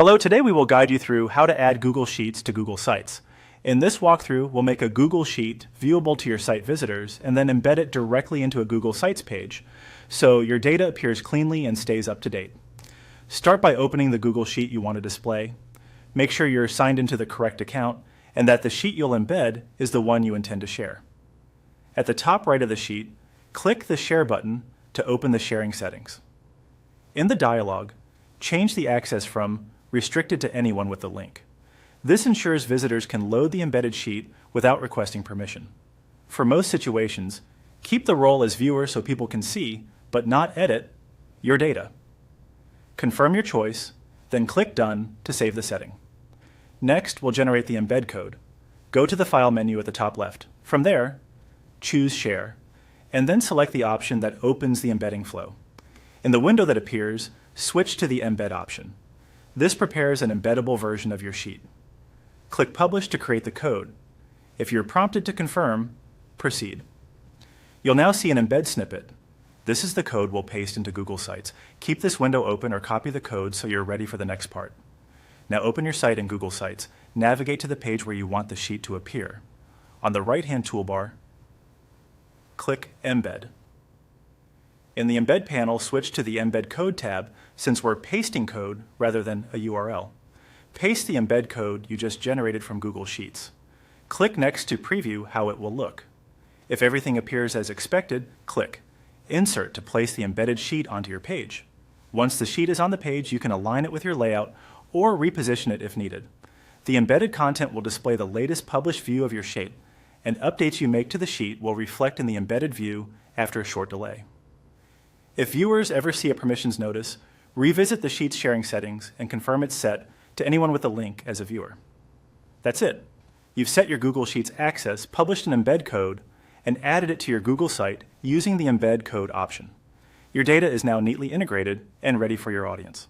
Hello, today we will guide you through how to add Google Sheets to Google Sites. In this walkthrough, we'll make a Google Sheet viewable to your site visitors and then embed it directly into a Google Sites page, so your data appears cleanly and stays up to date. Start by opening the Google Sheet you want to display. Make sure you're signed into the correct account and that the sheet you'll embed is the one you intend to share. At the top right of the sheet, click the Share button to open the sharing settings. In the dialog, change the access from Restricted to anyone with the link. This ensures visitors can load the embedded sheet without requesting permission. For most situations, keep the role as viewer so people can see, but not edit, your data. Confirm your choice, then click Done to save the setting. Next, we'll generate the embed code. Go to the File menu at the top left. From there, choose Share, and then select the option that opens the embedding flow. In the window that appears, switch to the Embed option. This prepares an embeddable version of your sheet. Click Publish to create the code. If you're prompted to confirm, proceed. You'll now see an embed snippet. This is the code we'll paste into Google Sites. Keep this window open or copy the code so you're ready for the next part. Now open your site in Google Sites. Navigate to the page where you want the sheet to appear. On the right-hand toolbar, click Embed. In the Embed panel, switch to the Embed Code tab since we're pasting code rather than a URL. Paste the embed code you just generated from Google Sheets. Click Next to preview how it will look. If everything appears as expected, click Insert to place the embedded sheet onto your page. Once the sheet is on the page, you can align it with your layout or reposition it if needed. The embedded content will display the latest published view of your sheet, and updates you make to the sheet will reflect in the embedded view after a short delay. If viewers ever see a permissions notice, revisit the sheet's sharing settings and confirm it's set to anyone with a link as a viewer. That's it. You've set your Google Sheets access, published an embed code, and added it to your Google site using the embed code option. Your data is now neatly integrated and ready for your audience.